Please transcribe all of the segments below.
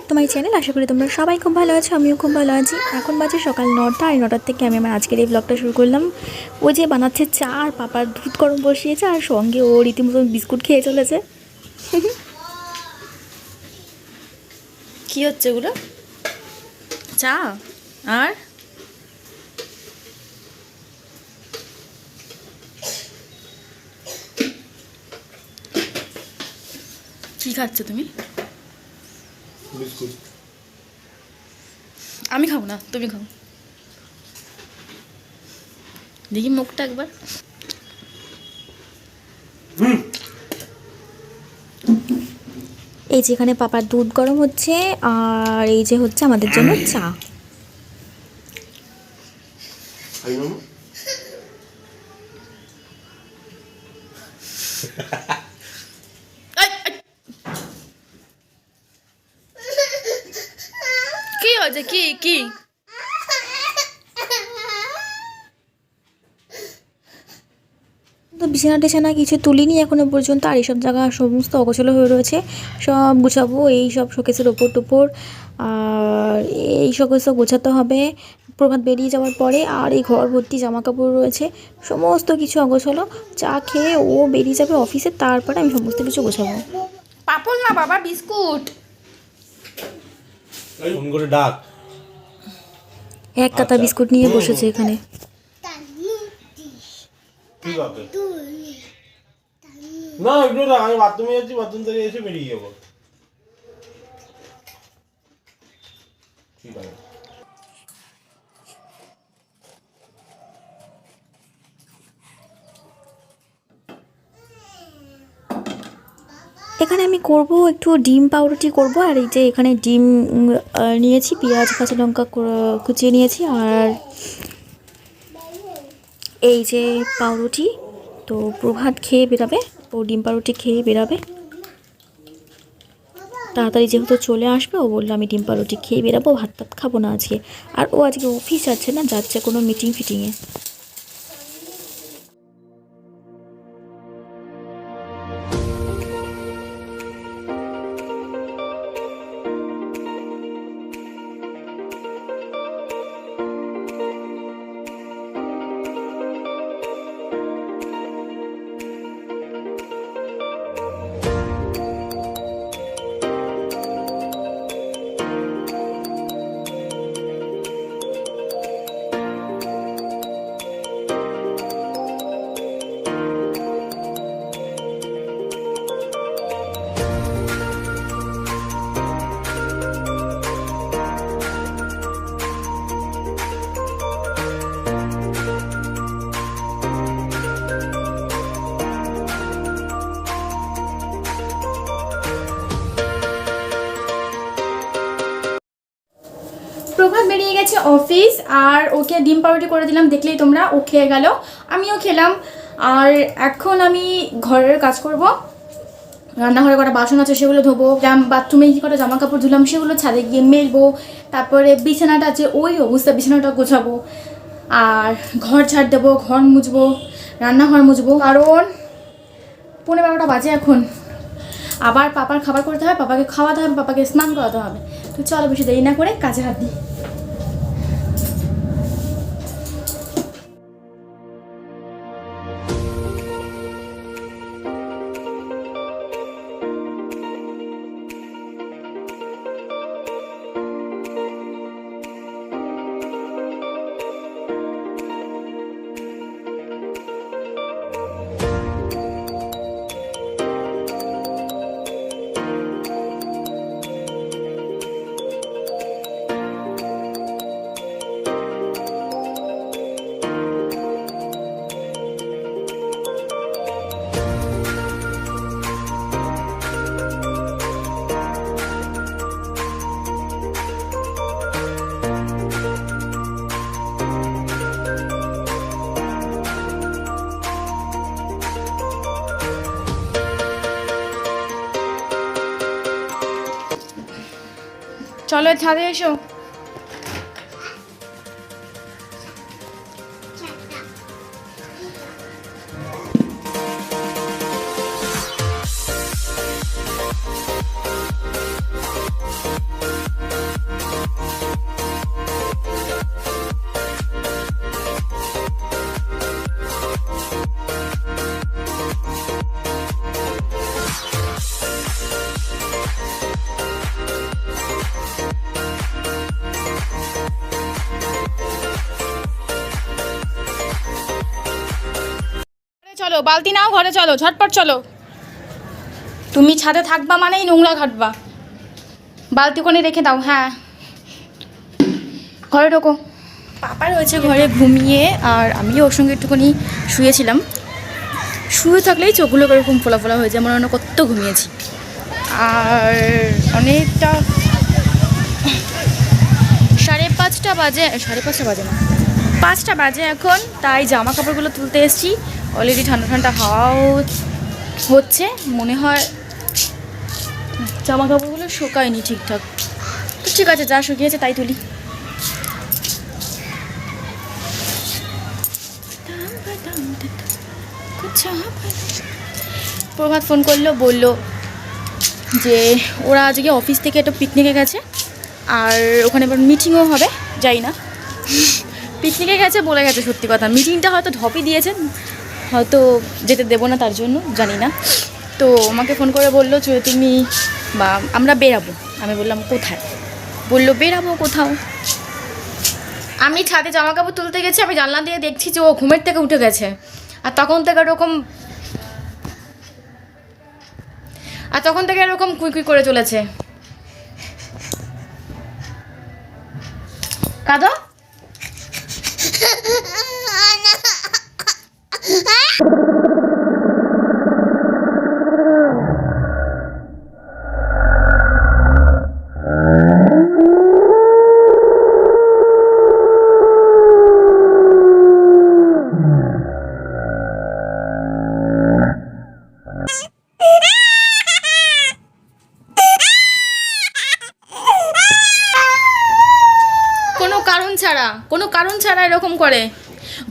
To my channel. আশা করি তোমরা সবাই খুব ভালো আছো, আমিও খুব ভালো আছি। এখন বাজে সকাল 9টা, আর 9টার থেকে আমি আমার আজকের এই ব্লগটা শুরু করলাম। ও যে বানাচ্ছে চা, আর পাপার দুধ গরম বসিয়েছে, আর সঙ্গে ও রীতিমতো বিস্কুট খেয়ে চলেছে। কি হচ্ছে এগুলো? চা আর কি খাচ্ছ তুমি? বিস্কুট। আমি খাবো না, তুমি খাও। দেখি মুখটা একবার। এই যে এখানে পাপার দুধ গরম হচ্ছে, আর এই যে হচ্ছে আমাদের জন্য চা। কি হয়েছে? কি কি তো বিছানা টিছানা কিছু তুলিনি এখনো পর্যন্ত, আর এইসব জায়গা সমস্ত অগোছালো হয়ে রয়েছে। সব গুছাবো, এই সব শোকেসের ওপর টোপর, আর এই শোকেস গোছাতে হবে প্রভাত বেরিয়ে যাওয়ার পরে। আর এই ঘর ভর্তি জামা কাপড় রয়েছে, সমস্ত কিছু অগোছালো। চা খেয়ে ও বেরিয়ে যাবে অফিসে, তারপরে আমি সমস্ত কিছু গোছাবো। পাপড় না বাবা, বিস্কুট। ফোন করে ডাক। এক কাতা বিস্কুট নিয়ে বসেছে এখানে। না একটু না, আমি বাথরুমে যাচ্ছি, বাথরুম থেকে এসে বেরিয়ে যাবো। ঠিক আছে। এখানে আমি করব একটু ডিম পাউরুটি করব। আর এই যে এখানে ডিম নিয়েছি, পেঁয়াজ কাঁচা লঙ্কা কুচিয়ে নিয়েছি, আর এই যে পাউরুটি। তো প্রভাত খেয়ে বেরাবে, ও ডিম পাউরুটি খেয়ে বেরাবে তাড়াতাড়ি, যেহেতু চলে আসবে। ও বললো আমি ডিম পাউরুটি খেয়ে বেরাবো, ভাত টাত খাবো না আজকে। আর ও আজকে অফিস যাচ্ছে না, যাচ্ছে কোনো মিটিং ফিটিংয়ে। প্রভাত বেরিয়ে গেছে অফিস, আর ওকে ডিম পাউরুটি করে দিলাম, দেখলেই তোমরা। ও খেয়ে গেল, আমিও খেলাম। আর এখন আমি ঘরের কাজ করব। রান্নাঘরে কটা বাসন আছে সেগুলো ধোবো, বাথরুমে কটা জামা কাপড় ধুলাম সেগুলো ছাদে গিয়ে মেলবো। তারপরে বিছানাটা আছে ওই অবস্থা, বিছানাটা গোছাবো, আর ঘর ঝাড় দেবো, ঘর মুছবো, রান্নাঘর মুছবো। কারণ 11:15 বাজে এখন। আবার পাপার খাবার করতে হবে, পাপাকে খাওয়াতে হবে, পাপাকে স্নান করাতে হবে। তো চলো বেশি দেরি না করে কাজে হাত দিই। চলো ছাদে এসো। চলো, বালতি নাও, ঘরে চলো, ঝটপট চলো। তুমি ছাদে থাকবা মানেই নোংরা ঘাটবা। বালতি ওখানে রেখে দাও। হ্যাঁ, ঘরে ঢোকো। পাপা রয়েছে ঘরে ঘুমিয়ে, আর আমিও ওর সঙ্গে একটুখানি শুয়েছিলাম। শুয়ে থাকলেই চোখগুলো এরকম ফোলা ফোলা হয়ে যায়, মনে হয় কত ঘুমিয়েছি। আর অনেকটা 5:30 বাজে, 5:30 বাজে না, 5টা বাজে এখন। তাই জামা কাপড়গুলো তুলতে এসেছি। অলরেডি ঠান্ডা ঠান্ডা হাওয়াও হচ্ছে, মনে হয় জামা কাপড়গুলো শুকায়নি ঠিকঠাক। তো ঠিক আছে, যা শুকিয়েছে তাই তুলি। প্রভাত ফোন করলো, বললো যে ওরা আজকে অফিস থেকে একটা পিকনিকে গেছে, আর ওখানে এবার মিটিংও হবে। যাই না, পিকনিকে গেছে বলে গেছে, সত্যি কথা। মিটিংটা হয়তো ঢপই দিয়েছেন, হয়তো যেতে দেবো না তার জন্য, জানি না। তো আমাকে ফোন করে বললো যে তুমি বা আমরা বেরাবো। আমি বললাম কোথায়? বললো বেরাবো কোথাও। আমি ছাদে জামা কাপড় তুলতে গেছি, আমি জানলা দিয়ে দেখছি যে ও ঘুমের থেকে উঠে গেছে, আর তখন থেকে এরকম কুই কুই করে চলেছে। কাঁদো। কোনো কারণ ছাড়া এরকম করে।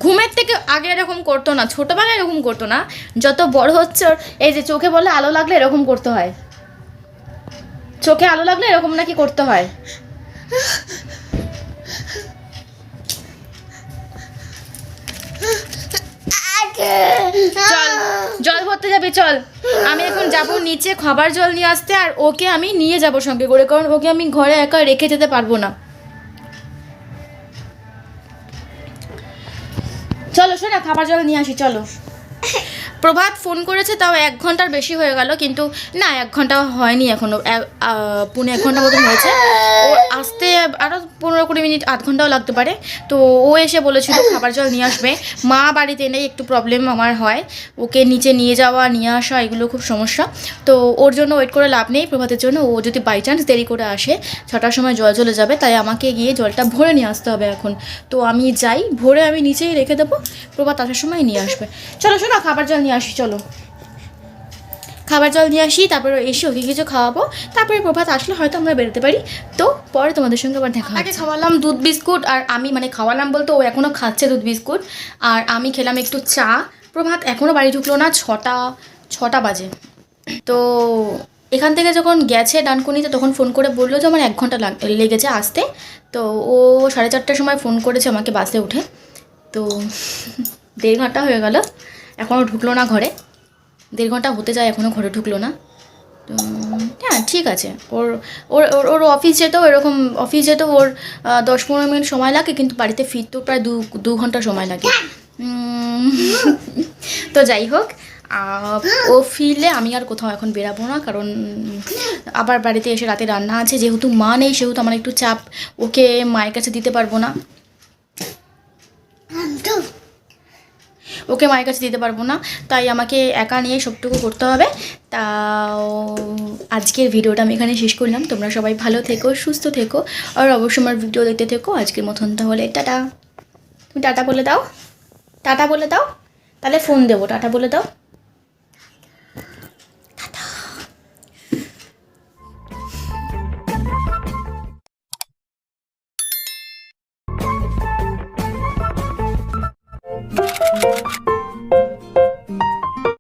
ঘুমের থেকে আগে এরকম করতো না, ছোটোবেলায় এরকম করতো না, যত বড় হচ্ছে ওর এই যে চোখে বলে আলো লাগলে এরকম করতে হয়। চোখে আলো লাগলে এরকম নাকি করতে হয়। চল জল ভরতে যাবি, চল। আমি এখন যাব নিচে খাবার জল নিয়ে আসতে, আর ওকে আমি নিয়ে যাব সঙ্গে করে, কারণ ওকে আমি ঘরে একা রেখে যেতে পারবো না। চলো শোনা, খাবার জল নিয়ে আসি, চলো। প্রভাত ফোন করেছে, তাও 1 ঘন্টার বেশি হয়ে গেল, কিন্তু না 1 ঘন্টা হয়নি এখনও, 1.5 ঘন্টা মতন হয়েছে। ও আসতে আরও 15-20 মিনিট, 1/2 ঘন্টাও লাগতে পারে। তো ও এসে বলেছিল খাবার জল নিয়ে আসবে। মা বাড়িতে নেই, একটু প্রবলেম আমার হয়, ওকে নিচে নিয়ে যাওয়া নিয়ে আসা এগুলো খুব সমস্যা। তো ওর জন্য ওয়েট করে লাভ নেই প্রভাতের জন্য। ও যদি বাই চান্স দেরি করে আসে, 6টার সময় জল চলে যাবে, তাই আমাকে গিয়ে জলটা ভরে নিয়ে আসতে হবে এখন। তো আমি যাই, ভরে আমি নিচেই রেখে দেবো, প্রভাত আসার সময় নিয়ে আসবে। চলো শোনো, খাবার জল নিয়ে আসি, চলো খাবার জল নিয়ে আসি, তারপরে এসে ওকে কিছু খাওয়াবো, তারপরে প্রভাত আসলে হয়তো আমরা বেরোতে পারি। তো পরে তোমাদের সঙ্গে আবার দেখা। আগে খাওয়ালাম দুধ বিস্কুট, আর আমি খাওয়ালাম বলতে ও এখনও খাচ্ছে দুধ বিস্কুট, আর আমি খেলাম একটু চা। প্রভাত এখনও বাড়ি ঢুকলো না, 6টা বাজে। তো এখান থেকে যখন গেছে ডানকুনিতে, তখন ফোন করে বললো যে আমার 1 ঘন্টা লেগেছে আসতে। তো ও 4:30টার সময় ফোন করেছে আমাকে বাসে উঠে। তো 1.5 ঘন্টা হয়ে গেল, এখনও ঢুকলো না ঘরে। 1.5 ঘন্টা হতে যায়, এখনও ঘরে ঢুকলো না। তো হ্যাঁ ঠিক আছে, ওর ওর ওর অফিস যেতেও ওর 10-15 মিনিট সময় লাগে, কিন্তু বাড়িতে ফিরতেও প্রায় 2 ঘন্টা সময় লাগে। তো যাই হোক, ও ফিরলে আমি আর কোথাও এখন বেরাবো না, কারণ আবার বাড়িতে এসে রাতে রান্না আছে। যেহেতু মা নেই, সেহেতু আমার একটু চাপ, ওকে মায়ের কাছে দিতে পারবো না, তাই আমাকে একা নিয়ে সবটুকু করতে হবে। তাও আজকের ভিডিওটা আমি এখানে শেষ করলাম। তোমরা সবাই ভালো থেকো, সুস্থ থেকো, আর অবশ্যই আমার ভিডিও দেখতে থেকো। আজকের মতন তাহলে টাটা। তুমি টাটা বলে দাও, তাহলে ফোন দেবো, টাটা বলে দাও।